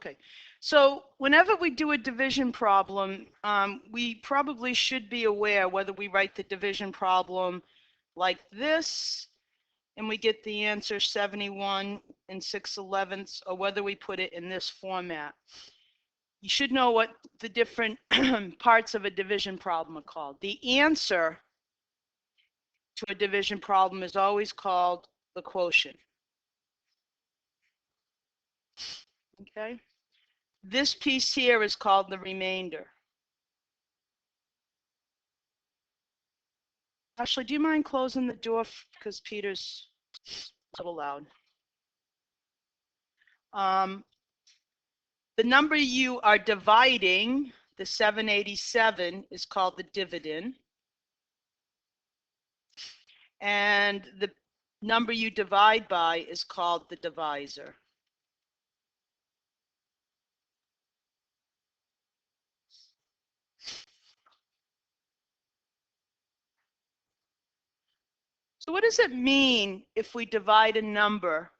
Okay, so whenever we do a division problem, we probably should be aware whether we write the division problem like this and we get the answer 71 and 6/11ths, or whether we put it in this format. You should know what the different parts of a division problem are called. The answer to a division problem is always called the quotient. Okay? This piece here is called the remainder. Ashley, do you mind closing the door because Peter's a little loud? The number you are dividing, the 787, is called the dividend. And the number you divide by is called the divisor. So what does it mean if we divide a number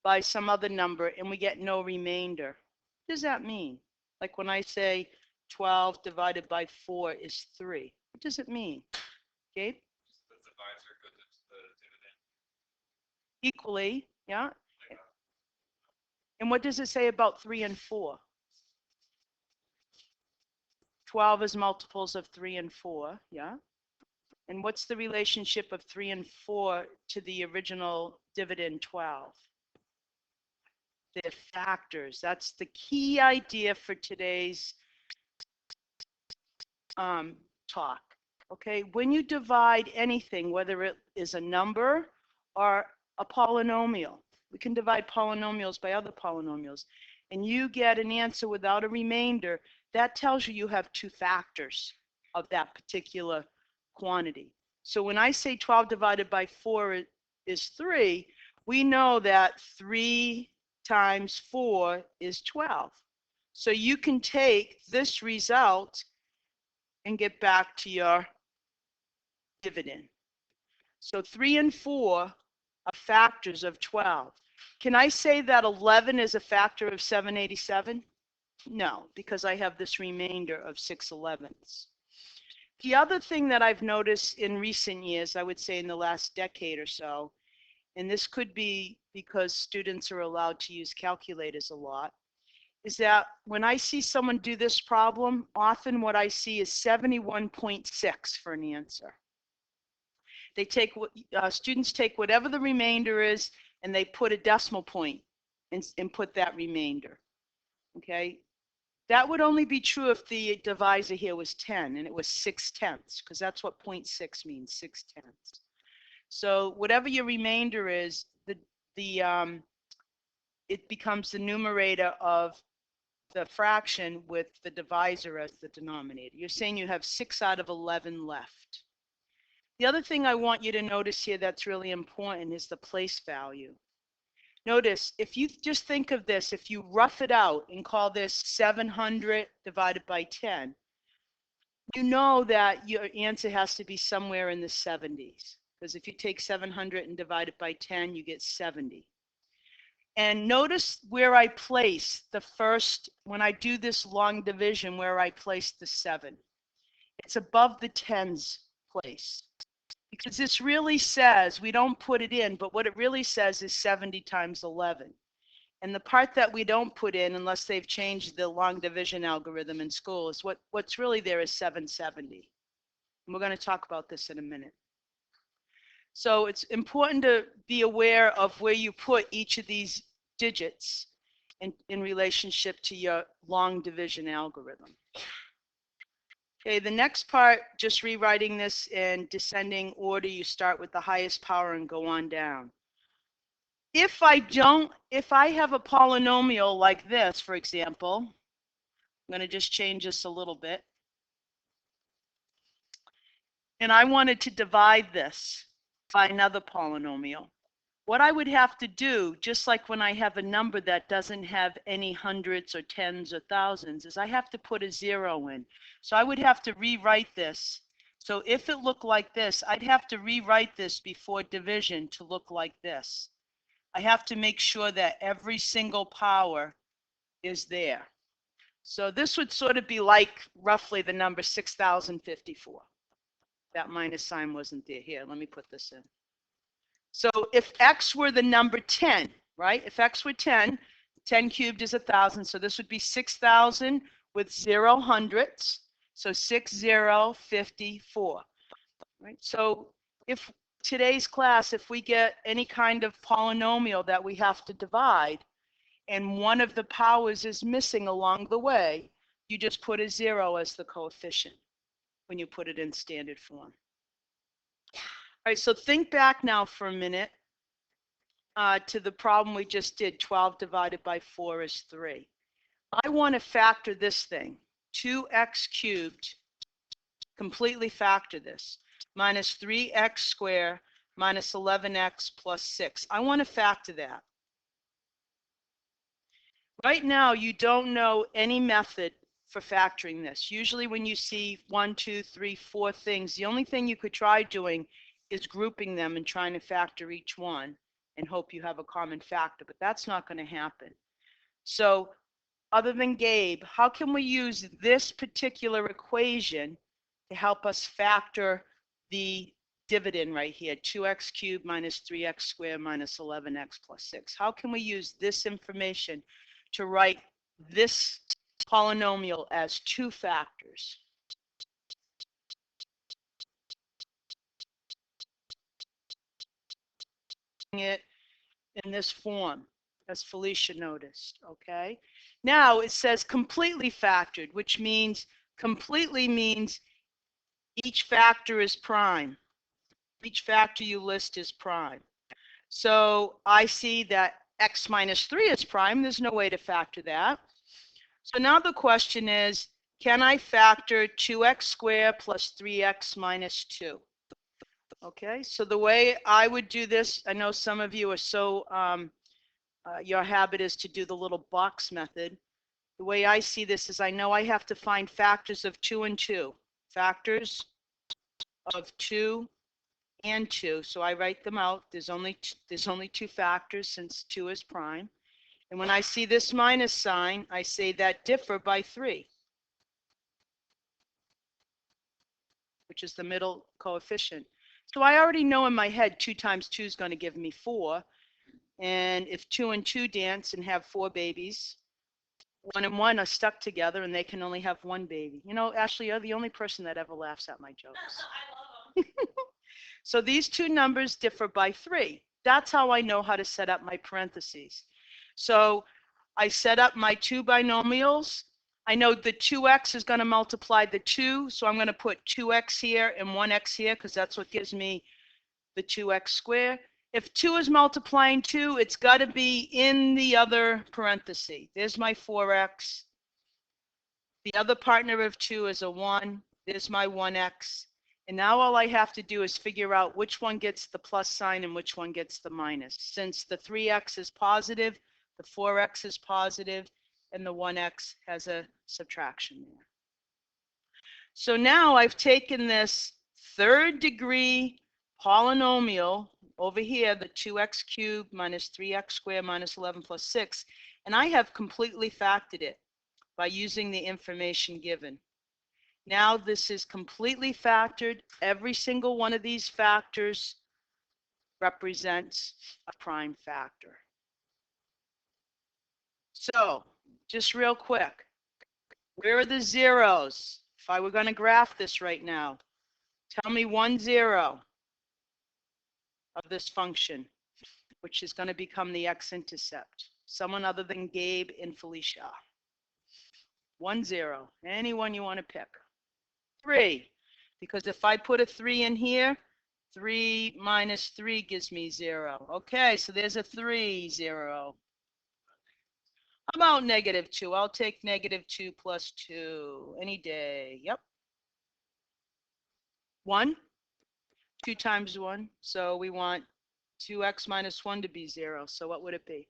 by some other number and we get no remainder? What does that mean? Like when I say 12 divided by 4 is 3. What does it mean? Gabe? The divisor goes into the dividend. Equally, yeah. And what does it say about 3 and 4? 12 is multiples of 3 and 4, yeah. And what's the relationship of 3 and 4 to the original dividend 12? They're factors. That's the key idea for today's talk. Okay, when you divide anything, whether it is a number or a polynomial, we can divide polynomials by other polynomials, and you get an answer without a remainder, that tells you you have two factors of that particular quantity. So when I say 12 divided by 4 is 3, we know that 3 times 4 is 12. So you can take this result and get back to your dividend. So 3 and 4 are factors of 12. Can I say that 11 is a factor of 787? No, because I have this remainder of 6/11ths. The other thing that I've noticed in recent years, I would say in the last decade or so, and this could be because students are allowed to use calculators a lot, is that when I see someone do this problem, often what I see is 71.6 for an answer. They take students take whatever the remainder is and they put a decimal point and put that remainder. Okay, that would only be true if the divisor here was 10 and it was 6/10, because that's what 0.6 means, 6/10. So whatever your remainder is, it becomes the numerator of the fraction with the divisor as the denominator. You're saying you have 6 out of 11 left. The other thing I want you to notice here that's really important is the place value. Notice, if you just think of this, if you rough it out and call this 700 divided by 10, you know that your answer has to be somewhere in the 70s. Because if you take 700 and divide it by 10, you get 70. And notice where I place the first, when I do this long division, where I place the 7. It's above the tens place. Because this really says, we don't put it in, but what it really says is 70 times 11. And the part that we don't put in, unless they've changed the long division algorithm in school, is what's really there is 770. And we're going to talk about this in a minute. So it's important to be aware of where you put each of these digits in relationship to your long division algorithm. Okay, the next part, just rewriting this in descending order, you start with the highest power and go on down. If I have a polynomial like this, for example, I'm going to just change this a little bit. And I wanted to divide this by another polynomial. What I would have to do, just like when I have a number that doesn't have any hundreds or tens or thousands, is I have to put a 0 in. So I would have to rewrite this. So if it looked like this, I'd have to rewrite this before division to look like this. I have to make sure that every single power is there. So this would sort of be like roughly the number 6,054. That minus sign wasn't there. Here, let me put this in. So if x were the number 10, right? If x were 10, 10 cubed is 1,000. So this would be 6,000 with 0 hundredths. So 6054, right? So if today's class, if we get any kind of polynomial that we have to divide, and one of the powers is missing along the way, you just put a 0 as the coefficient when you put it in standard form. All right, so think back now for a minute to the problem we just did. 12 divided by 4 is 3. I want to factor this thing, 2x cubed, completely factor this, minus 3x squared minus 11x plus 6. I want to factor that. Right now, you don't know any method for factoring this. Usually when you see 1, 2, 3, 4 things, the only thing you could try doing is grouping them and trying to factor each one and hope you have a common factor, but that's not going to happen. So other than Gabe, how can we use this particular equation to help us factor the dividend right here, 2x cubed minus 3x squared minus 11x plus 6? How can we use this information to write this polynomial as two factors? It in this form, as Felicia noticed, okay? Now it says completely factored, which means completely means each factor is prime. Each factor you list is prime. So I see that x minus 3 is prime. There's no way to factor that. So now the question is, can I factor 2x squared plus 3x minus 2? Okay, so the way I would do this, I know some of you are so, your habit is to do the little box method. The way I see this is I know I have to find factors of 2 and 2. Factors of 2 and 2. So I write them out. There's only two factors since 2 is prime. And when I see this minus sign, I say that differ by 3, which is the middle coefficient. So I already know in my head 2 times 2 is going to give me 4. And if 2 and 2 dance and have 4 babies, 1 and 1 are stuck together and they can only have 1 baby. You know, Ashley, you're the only person that ever laughs at my jokes. I love them. So these two numbers differ by 3. That's how I know how to set up my parentheses. So I set up my two binomials. I know the 2x is going to multiply the 2, so I'm going to put 2x here and 1x here because that's what gives me the 2x squared. If 2 is multiplying 2, it's got to be in the other parenthesis. There's my 4x. The other partner of 2 is a 1. There's my 1x. And now all I have to do is figure out which one gets the plus sign and which one gets the minus. Since the 3x is positive, the 4x is positive, and the 1x has a subtraction there. So now I've taken this third degree polynomial over here, the 2x cubed minus 3x squared minus 11 plus 6, and I have completely factored it by using the information given. Now this is completely factored. Every single one of these factors represents a prime factor. So just real quick, where are the zeros? If I were going to graph this right now, tell me 1, 0 of this function, which is going to become the x-intercept. Someone other than Gabe and Felicia. 1, 0. Anyone you want to pick. 3, because if I put a 3 in here, 3 minus 3 gives me 0. Okay, so there's a 3, 0. How about negative 2? I'll take negative 2 plus 2 any day. Yep. 1, 2 times 1. So we want 2x minus 1 to be 0. So what would it be?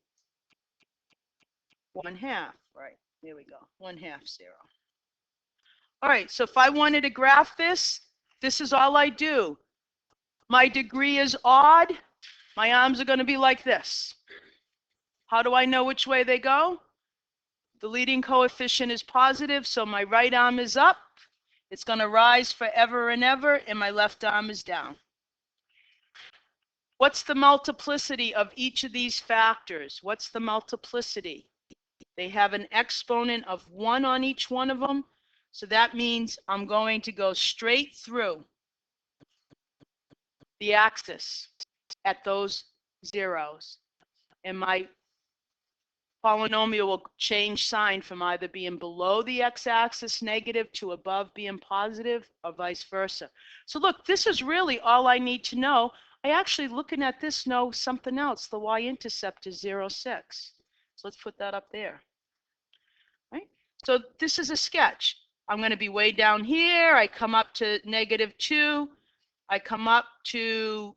1/2. Right, there we go. 1/2, 0. All right, so if I wanted to graph this, this is all I do. My degree is odd. My arms are going to be like this. How do I know which way they go? The leading coefficient is positive, so my right arm is up. It's going to rise forever and ever, and my left arm is down. What's the multiplicity of each of these factors? What's the multiplicity? They have an exponent of 1 on each one of them. So that means I'm going to go straight through the axis at those zeros. And my polynomial will change sign from either being below the x-axis negative to above being positive, or vice versa. So look, this is really all I need to know. I actually, looking at this, know something else. The y-intercept is 0, 6. So let's put that up there. Right? So this is a sketch. I'm going to be way down here. I come up to -2. I come up to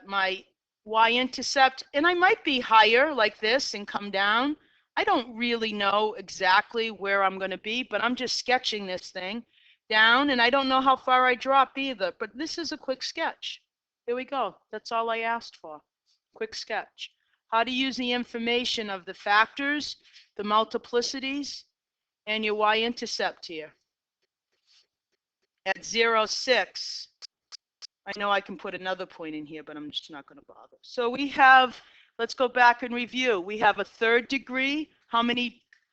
my y-intercept, and I might be higher like this and come down. I don't really know exactly where I'm going to be, but I'm just sketching this thing down, and I don't know how far I drop either, but this is a quick sketch. Here we go. That's all I asked for. Quick sketch. How to use the information of the factors, the multiplicities, and your y-intercept here. At 0, 6, I know I can put another point in here, but I'm just not going to bother. So we have, let's go back and review. We have a third degree.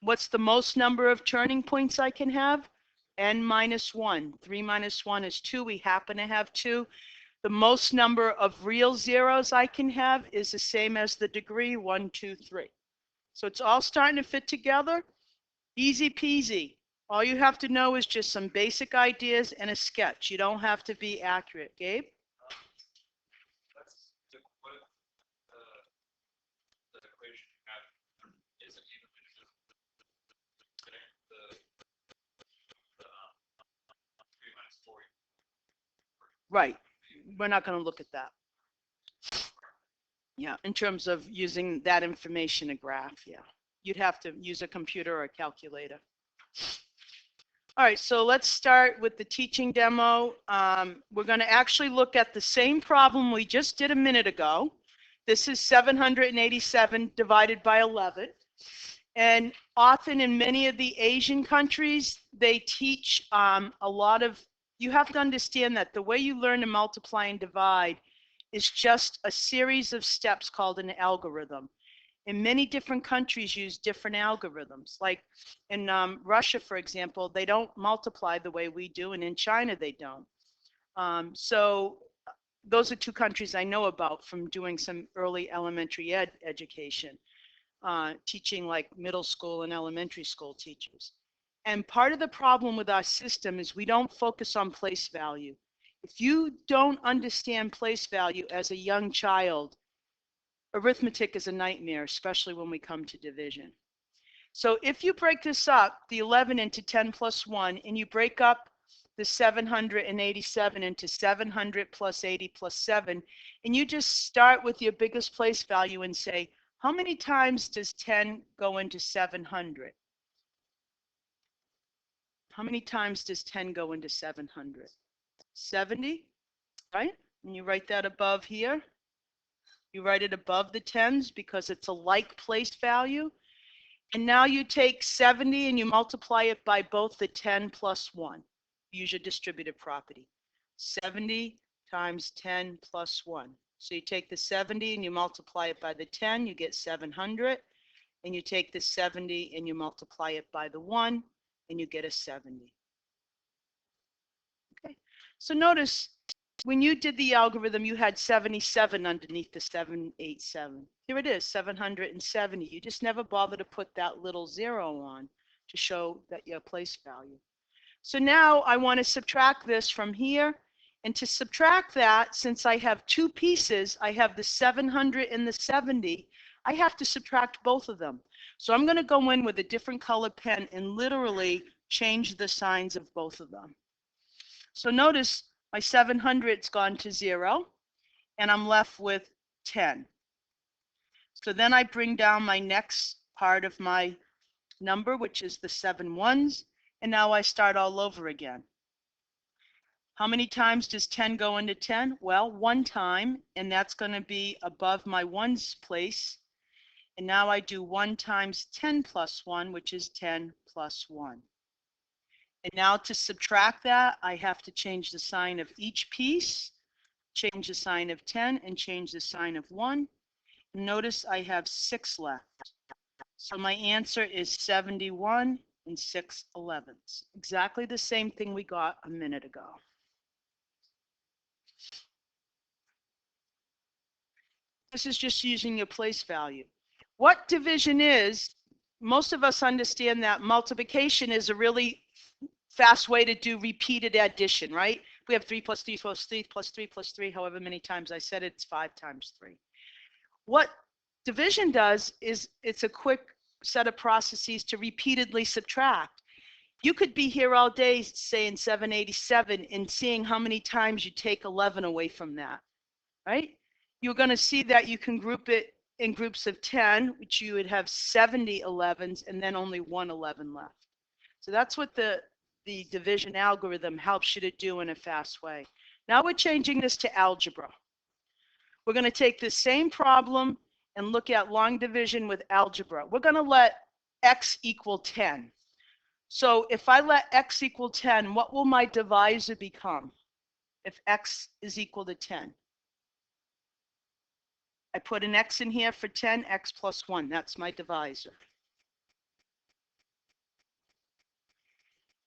What's the most number of turning points I can have? N minus 1. 3 minus 1 is 2. We happen to have 2. The most number of real zeros I can have is the same as the degree, 1, 2, 3. So it's all starting to fit together. Easy peasy. All you have to know is just some basic ideas and a sketch. You don't have to be accurate. Gabe? That's the equation you have isn't even the 3 minus 4. Right. We're not going to look at that. Yeah, in terms of using that information, a graph, yeah. You'd have to use a computer or a calculator. All right, so let's start with the teaching demo. We're going to actually look at the same problem we just did a minute ago. This is 787 divided by 11. And often in many of the Asian countries, they teach a lot of, you have to understand that the way you learn to multiply and divide is just a series of steps called an algorithm. And many different countries use different algorithms. Like in Russia, for example, they don't multiply the way we do, and in China, they don't. So those are two countries I know about from doing some early elementary education, teaching like middle school and elementary school teachers. And part of the problem with our system is we don't focus on place value. If you don't understand place value as a young child, arithmetic is a nightmare, especially when we come to division. So if you break this up, the 11 into 10 plus 1, and you break up the 787 into 700 plus 80 plus 7, and you just start with your biggest place value and say, how many times does 10 go into 700? How many times does 10 go into 700? 70, right? And you write that above here. You write it above the tens because it's a like place value. And now you take 70 and you multiply it by both the 10 plus 1. Use your distributive property. 70 times 10 plus 1. So you take the 70 and you multiply it by the 10, you get 700. And you take the 70 and you multiply it by the 1, and you get a 70. Okay. So notice, when you did the algorithm, you had 77 underneath the 787. Here it is, 770. You just never bother to put that little 0 on to show that your place value. So now I want to subtract this from here. And to subtract that, since I have two pieces, I have the 700 and the 70, I have to subtract both of them. So I'm going to go in with a different color pen and literally change the signs of both of them. So notice my 700's gone to 0, and I'm left with 10. So then I bring down my next part of my number, which is the 7 ones, and now I start all over again. How many times does 10 go into 10? Well, one time, and that's going to be above my ones place. And now I do 1 times 10 plus 1, which is 10 plus 1. And now to subtract that, I have to change the sign of each piece, change the sign of 10, and change the sign of 1. Notice I have 6 left. So my answer is 71 and 6/11. Exactly the same thing we got a minute ago. This is just using your place value. What division is, most of us understand that multiplication is a really fast way to do repeated addition, right? We have 3 plus 3 plus 3 plus 3 plus 3, however many times I said it, it's 5 times 3. What division does is it's a quick set of processes to repeatedly subtract. You could be here all day saying 787 and seeing how many times you take 11 away from that, right? You're going to see that you can group it in groups of 10, which you would have 70 11s and then only 1 11 left. So that's what the division algorithm helps you to do in a fast way. Now we're changing this to algebra. We're going to take the same problem and look at long division with algebra. We're going to let x equal 10. So if I let x equal 10, what will my divisor become if x is equal to 10? I put an x in here for 10, x plus 1. That's my divisor.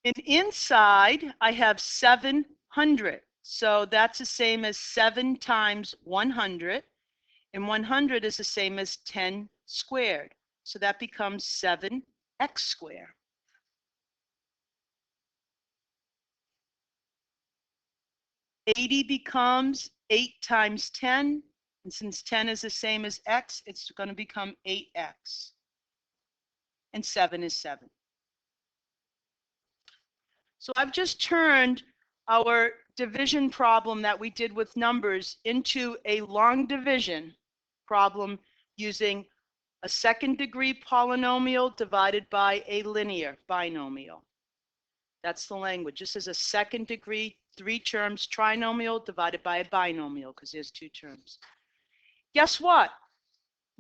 And inside, I have 700. So that's the same as 7 times 100. And 100 is the same as 10 squared. So that becomes 7x squared. 80 becomes 8 times 10. And since 10 is the same as x, it's going to become 8x. And 7 is 7. So I've just turned our division problem that we did with numbers into a long division problem using a second degree polynomial divided by a linear binomial. That's the language. This is a second degree, 3 terms trinomial divided by a binomial because there's 2 terms. Guess what?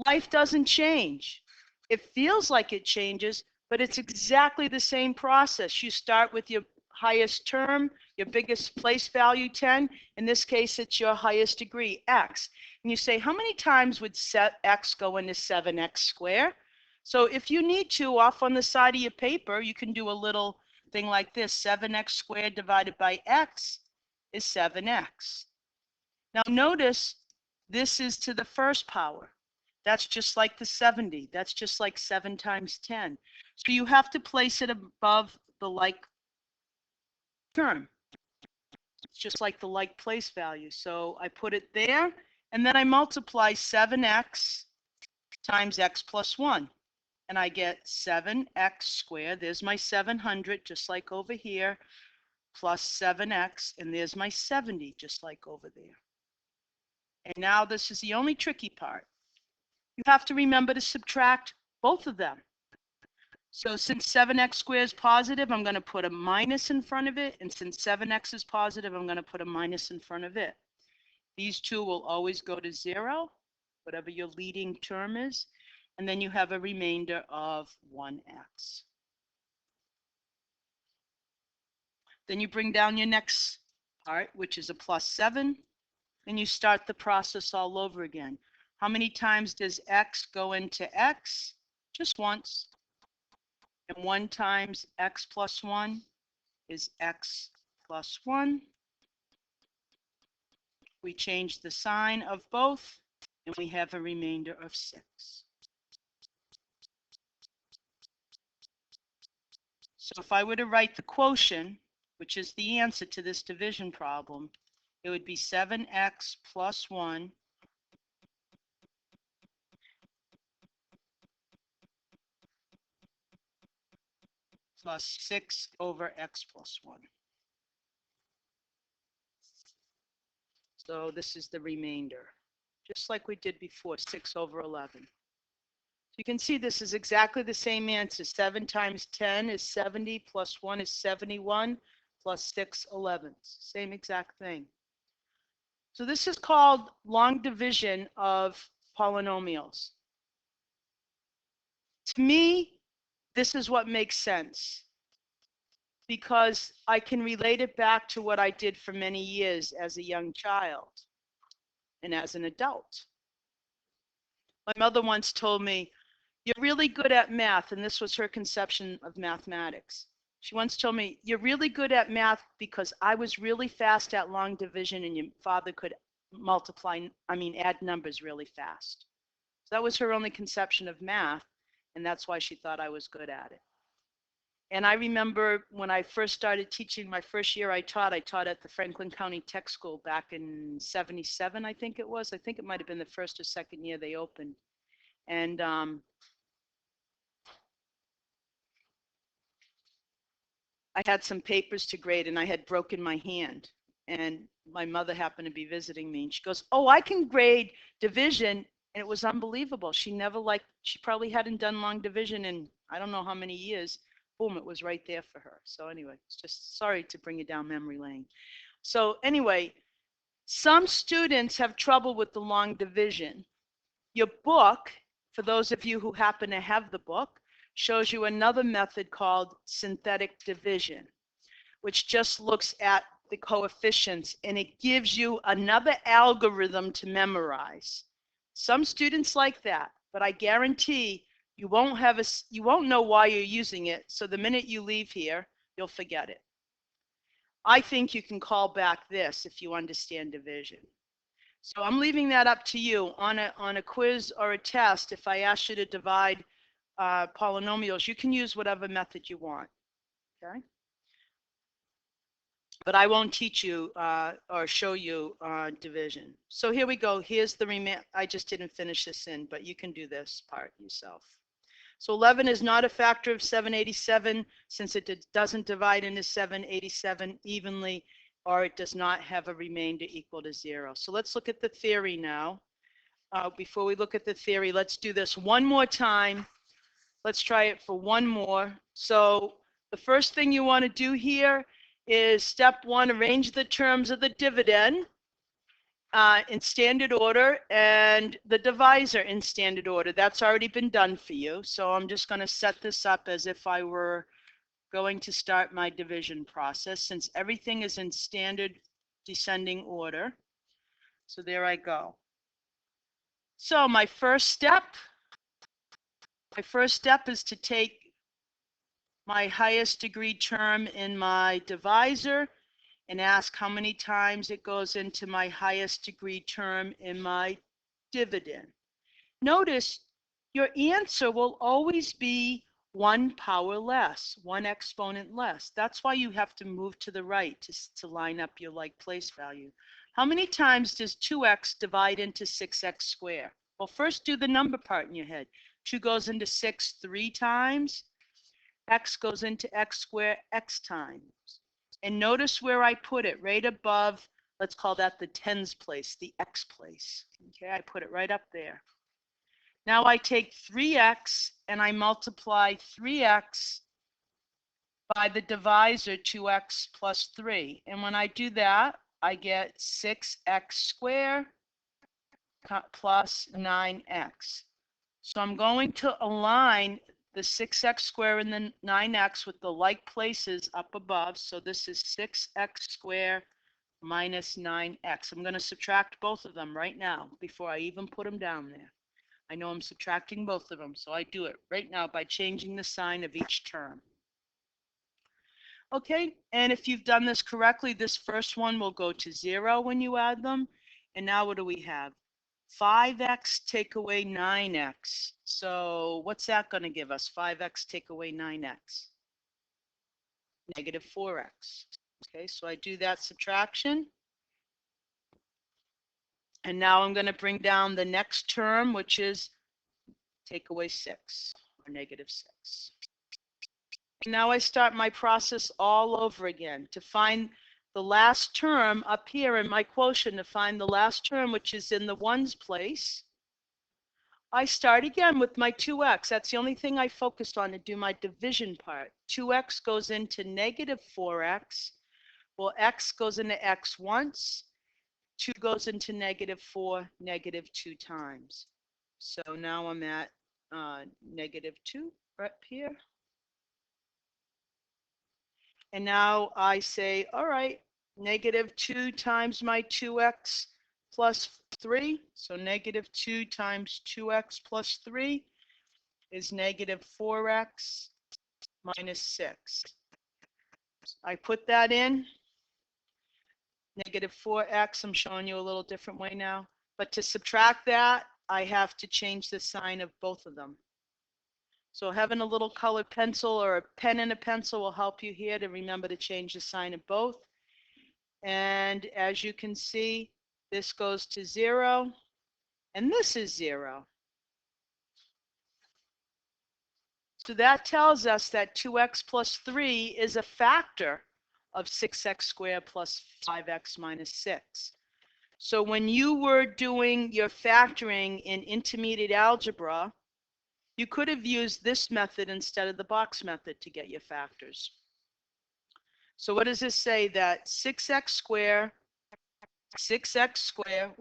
Life doesn't change. It feels like it changes, but it's exactly the same process. You start with your highest term, your biggest place value, 10. In this case, it's your highest degree, x. And you say, how many times would x go into 7x squared? So if you need to, off on the side of your paper, you can do a little thing like this. 7x squared divided by x is 7x. Now notice this is to the first power. That's just like the 70. That's just like 7 times 10. So you have to place it above the like term. It's just like the like place value. So I put it there, and then I multiply 7x times x plus 1. And I get 7x squared. There's my 700, just like over here, plus 7x, and there's my 70, just like over there. And now this is the only tricky part. You have to remember to subtract both of them. So since 7x squared is positive, I'm going to put a minus in front of it. And since 7x is positive, I'm going to put a minus in front of it. These two will always go to 0, whatever your leading term is. And then you have a remainder of 1x. Then you bring down your next part, which is a plus 7. And you start the process all over again. How many times does x go into x? Just once. And 1 times x plus 1 is x plus 1. We change the sign of both, and we have a remainder of 6. So if I were to write the quotient, which is the answer to this division problem, it would be 7x plus 1 plus 6 over x plus 1. So this is the remainder, just like we did before, 6 over 11. So you can see this is exactly the same answer. 7 times 10 is 70, plus 1 is 71, plus 6, 11. Same exact thing. So this is called long division of polynomials. To me, this is what makes sense because I can relate it back to what I did for many years as a young child and as an adult. My mother once told me, "You're really good at math," and this was her conception of mathematics. She once told me, "You're really good at math because I was really fast at long division and your father could add numbers really fast." So that was her only conception of math, and that's why she thought I was good at it. And I remember when I first started teaching, my first year I taught at the Franklin County Tech School back in '77, I think it was. I think it might have been the first or second year they opened. And I had some papers to grade and I had broken my hand. And my mother happened to be visiting me and she goes, "Oh, I can grade division." And it was unbelievable. She probably hadn't done long division in I don't know how many years. Boom, it was right there for her. So anyway, it's just sorry to bring you down memory lane. So anyway, some students have trouble with the long division. Your book, for those of you who happen to have the book, shows you another method called synthetic division, which just looks at the coefficients and it gives you another algorithm to memorize. Some students like that, but I guarantee you won't know why you're using it. So the minute you leave here, you'll forget it. I think you can call back this if you understand division. So I'm leaving that up to you on a quiz or a test. If I ask you to divide polynomials, you can use whatever method you want. Okay. But I won't teach you or show you division. So here we go. Here's the I just didn't finish this in, but you can do this part yourself. So 11 is not a factor of 787 since it doesn't divide into 787 evenly, or it does not have a remainder equal to 0. So let's look at the theory now. Before we look at the theory, let's do this one more time. Let's try it for one more. So the first thing you want to do here is step one, arrange the terms of the dividend in standard order and the divisor in standard order. That's already been done for you. So I'm just going to set this up as if I were going to start my division process since everything is in standard descending order. So there I go. So my first step is to take my highest degree term in my divisor and ask how many times it goes into my highest degree term in my dividend. Notice your answer will always be one power less, one exponent less. That's why you have to move to the right to line up your like place value. How many times does 2x divide into 6x squared? Well, first do the number part in your head. 2 goes into 6 3 times. X goes into x squared x times. And notice where I put it, right above, let's call that the tens place, the x place. Okay, I put it right up there. Now I take 3x and I multiply 3x by the divisor 2x plus 3. And when I do that, I get 6x squared plus 9x. So I'm going to align the 6x squared and the 9x with the like places up above. So this is 6x squared minus 9x. I'm going to subtract both of them right now before I even put them down there. I know I'm subtracting both of them, so I do it right now by changing the sign of each term. Okay, and if you've done this correctly, this first one will go to 0 when you add them. And now what do we have? 5x take away 9x. So what's that going to give us? 5x take away 9x. Negative 4x. Okay, so I do that subtraction. And now I'm going to bring down the next term, which is take away 6, or negative 6. And now I start my process all over again to find the last term up here in my quotient, to find the last term, which is in the ones place. I start again with my 2x. That's the only thing I focused on to do my division part. 2x goes into negative 4x. Well, x goes into x once. 2 goes into negative 4, negative 2 times. So now I'm at negative 2 right here. And now I say, all right, negative 2 times my 2x plus 3. So negative 2 times 2x plus 3 is negative 4x minus 6. I put that in. Negative 4x, I'm showing you a little different way now. But to subtract that, I have to change the sign of both of them. So having a little colored pencil or a pen and a pencil will help you here to remember to change the sign of both. And as you can see, this goes to 0, and this is 0. So that tells us that 2x plus 3 is a factor of 6x squared plus 5x minus 6. So when you were doing your factoring in intermediate algebra, you could have used this method instead of the box method to get your factors. So what does this say? That 6x squared,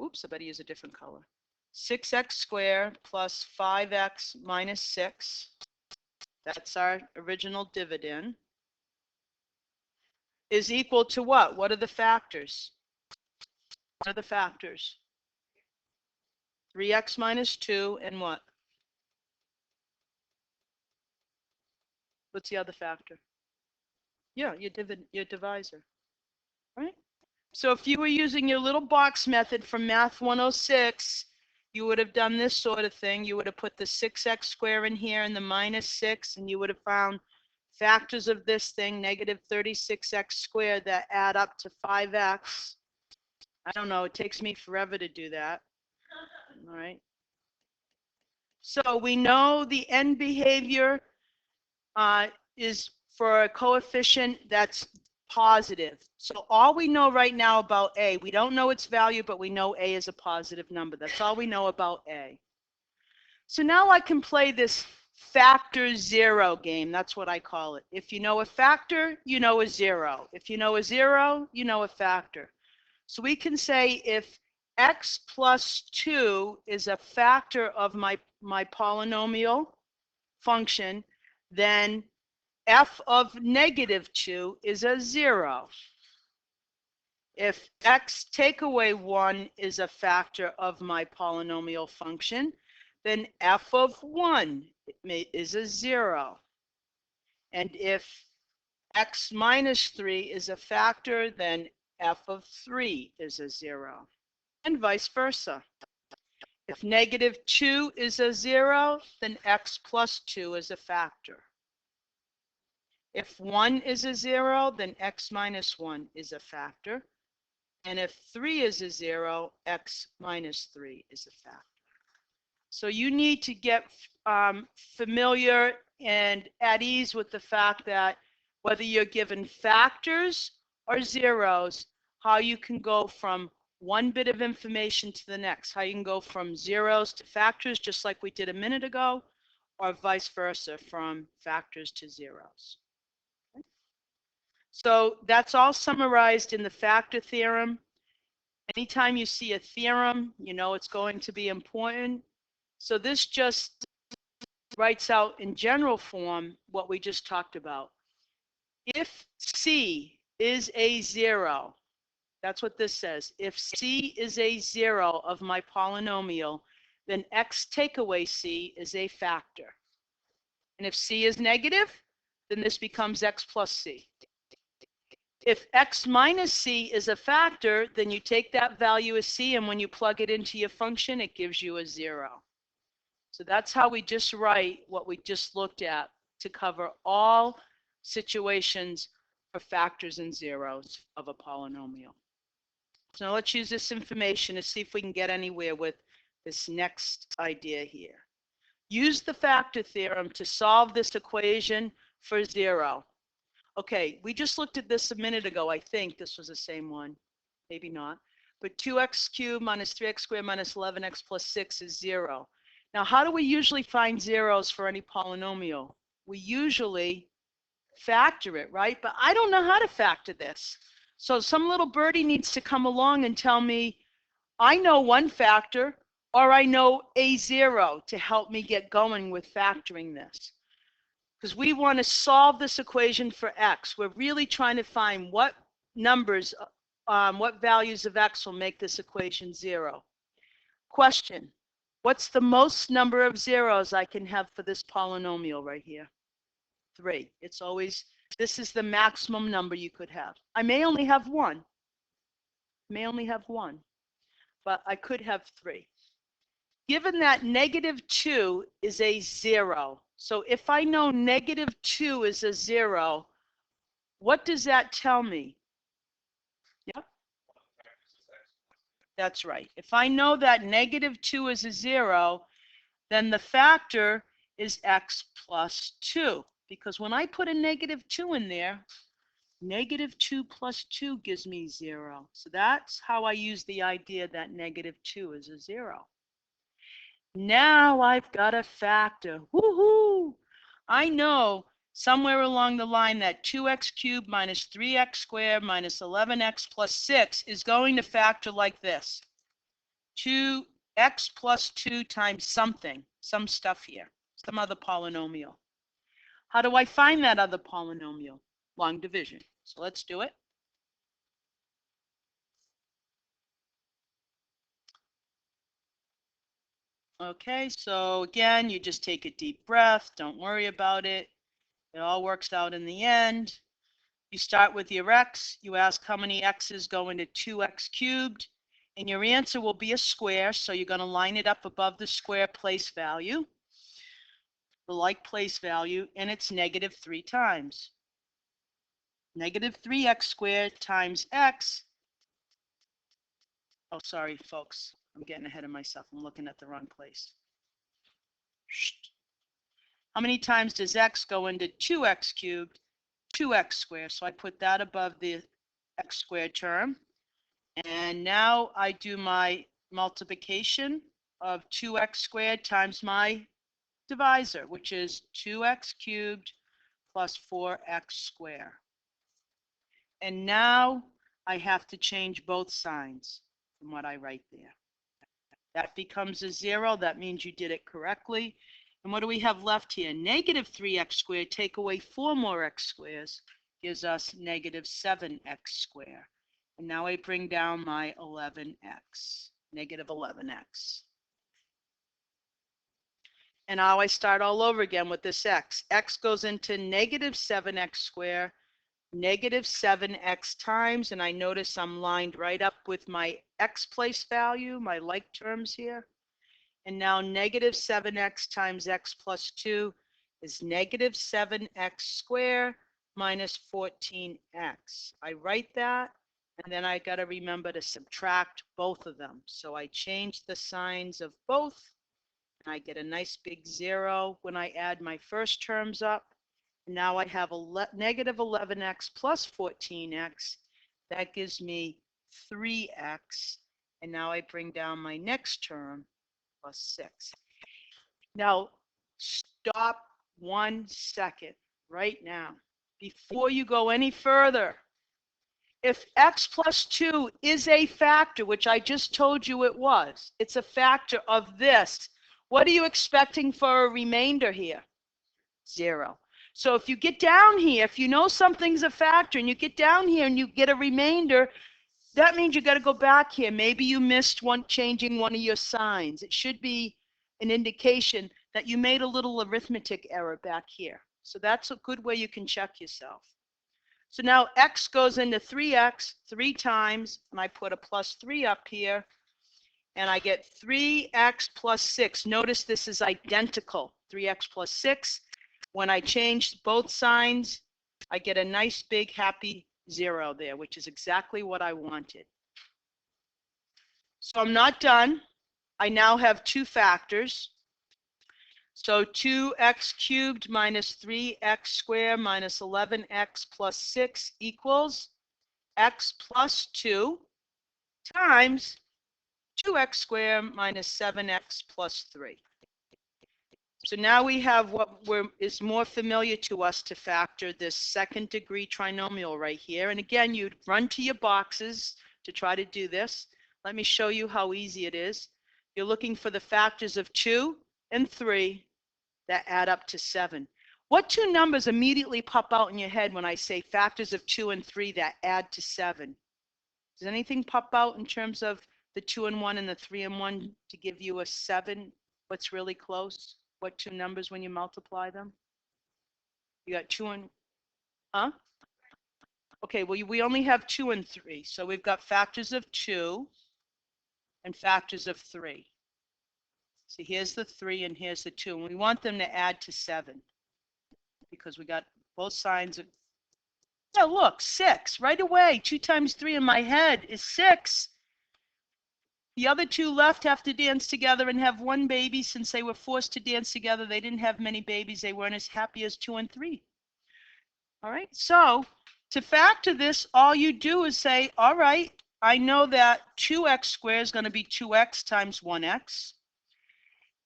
oops, I better use a different color. 6x squared plus 5x minus 6, that's our original dividend, is equal to what? What are the factors? What are the factors? 3x minus 2 and what? What's the other factor? Yeah, your divisor, right? So if you were using your little box method from Math 106, you would have done this sort of thing. You would have put the 6x squared in here and the minus 6, and you would have found factors of this thing, negative 36x squared, that add up to 5x. I don't know, it takes me forever to do that. All right. So we know the end behavior is for a coefficient that's positive. So all we know right now about A, we don't know its value, but we know A is a positive number. That's all we know about A. So now I can play this factor zero game. That's what I call it. If you know a factor, you know a zero. If you know a zero, you know a factor. So we can say if x plus 2 is a factor of my polynomial function, then f of negative 2 is a 0. If x take away 1 is a factor of my polynomial function, then f of 1 is a 0. And if x minus 3 is a factor, then f of 3 is a 0. And vice versa. If negative 2 is a 0, then x plus 2 is a factor. If 1 is a 0, then x minus 1 is a factor. And if 3 is a 0, x minus 3 is a factor. So you need to get familiar and at ease with the fact that whether you're given factors or zeros, how you can go from one bit of information to the next, how you can go from zeros to factors, just like we did a minute ago, or vice versa, from factors to zeros. Okay. So that's all summarized in the factor theorem. Anytime you see a theorem, you know it's going to be important. So this just writes out in general form what we just talked about. If C is a 0, that's what this says. If C is a 0 of my polynomial, then x take away C is a factor. And if C is negative, then this becomes x plus C. If x minus C is a factor, then you take that value of C, and when you plug it into your function, it gives you a 0. So that's how we just write what we just looked at to cover all situations for factors and zeros of a polynomial. So now let's use this information to see if we can get anywhere with this next idea here. Use the factor theorem to solve this equation for 0. Okay, we just looked at this a minute ago. I think this was the same one. Maybe not. But 2x cubed minus 3x squared minus 11x plus 6 is 0. Now, how do we usually find zeros for any polynomial? We usually factor it, right? But I don't know how to factor this. So some little birdie needs to come along and tell me, I know one factor, or I know A0 to help me get going with factoring this. Because we want to solve this equation for x. We're really trying to find what numbers, what values of x will make this equation 0. Question, what's the most number of zeros I can have for this polynomial right here? 3. It's always, this is the maximum number you could have. I may only have one. But I could have 3. Given that -2 is a 0, so if I know -2 is a 0, what does that tell me? Yep, that's right. If I know that -2 is a 0, then the factor is x plus 2. Because when I put a -2 in there, -2 plus 2 gives me 0. So that's how I use the idea that -2 is a 0. Now I've got a factor. Woohoo! I know somewhere along the line that 2x cubed minus 3x squared minus 11x plus 6 is going to factor like this. 2x plus 2 times something, some stuff here, some other polynomial. How do I find that other polynomial? Long division. So let's do it. Okay, so again, you just take a deep breath. Don't worry about it. It all works out in the end. You start with your x. You ask how many x's go into 2x cubed. And your answer will be a square. So you're going to line it up above the square place value, the like place value, and it's -3 times. -3x squared times x. Oh, sorry, folks. I'm getting ahead of myself. I'm looking at the wrong place. How many times does x go into 2x cubed? 2x squared. So I put that above the x squared term. And now I do my multiplication of 2x squared times my divisor, which is 2x cubed plus 4x squared. And now I have to change both signs from what I write there. That becomes a 0. That means you did it correctly. And what do we have left here? -3x squared, take away 4 more x squares, gives us -7x squared. And now I bring down my 11x, -11x. And now I start all over again with this x. X goes into -7x squared, -7x times, and I notice I'm lined right up with my x place value, my like terms here. And now -7x times x plus 2 is -7x squared minus 14x. I write that, and then I got to remember to subtract both of them. So I change the signs of both, and I get a nice big 0 when I add my first terms up. Now I have -11x plus 14x. That gives me 3x. And now I bring down my next term, plus 6. Now, stop 1 second right now before you go any further. If x plus 2 is a factor, which I just told you it was, it's a factor of this, what are you expecting for a remainder here? 0. So if you get down here, if you know something's a factor and you get down here and you get a remainder, that means you got to go back here. Maybe you missed changing one of your signs. It should be an indication that you made a little arithmetic error back here. So that's a good way you can check yourself. So now x goes into 3x 3 times, and I put a plus 3 up here, and I get 3x plus 6. Notice this is identical, 3x plus 6. When I change both signs, I get a nice big happy 0 there, which is exactly what I wanted. So I'm not done. I now have 2 factors. So 2x cubed minus 3x squared minus 11x plus 6 equals x plus 2 times 2x squared minus 7x plus 3. So now we have what is more familiar to us to factor, this second degree trinomial right here. And again, you'd run to your boxes to try to do this. Let me show you how easy it is. You're looking for the factors of 2 and 3 that add up to 7. What two numbers immediately pop out in your head when I say factors of 2 and 3 that add to 7? Does anything pop out in terms of the 2 and 1 and the 3 and 1 to give you a 7? What's really close? What two numbers when you multiply them? You got 2 and, huh? Okay, well, we only have 2 and 3. So we've got factors of 2 and factors of 3. So here's the 3 and here's the 2. And we want them to add to 7 because we got both signs of, yeah, look, 6 right away. 2 times 3 in my head is 6. The other two left have to dance together and have one baby. Since they were forced to dance together, they didn't have many babies. They weren't as happy as 2 and 3. All right, so to factor this, all you do is say, all right, I know that 2x squared is going to be 2x times 1x.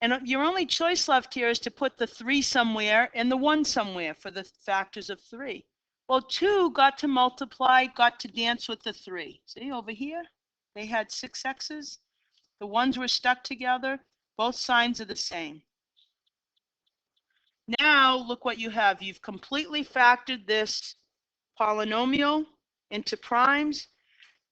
And your only choice left here is to put the 3 somewhere and the 1 somewhere for the factors of 3. Well, 2 got to multiply, got to dance with the 3. See over here? They had 6 x's. The ones were stuck together. Both signs are the same. Now, look what you have. You've completely factored this polynomial into primes.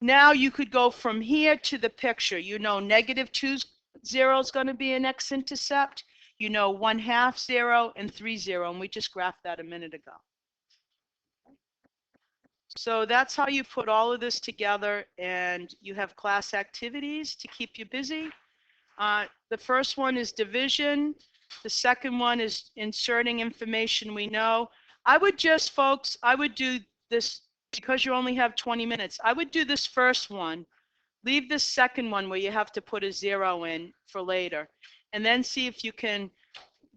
Now you could go from here to the picture. You know negative 2 0 is going to be an x-intercept. You know 1/2 0 and 3 0, and we just graphed that a minute ago. So that's how you put all of this together, and you have class activities to keep you busy. The first one is division. The second one is inserting information we know. I would just, folks, I would do this because you only have 20 minutes. I would do this first one. Leave this second one where you have to put a 0 in for later, and then see if you can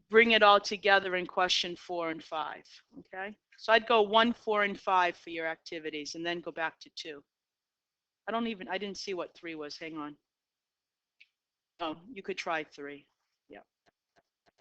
bring it all together in question 4 and 5. Okay? So I'd go 1, 4, and 5 for your activities, and then go back to 2. I didn't see what 3 was. Hang on. Oh, you could try 3.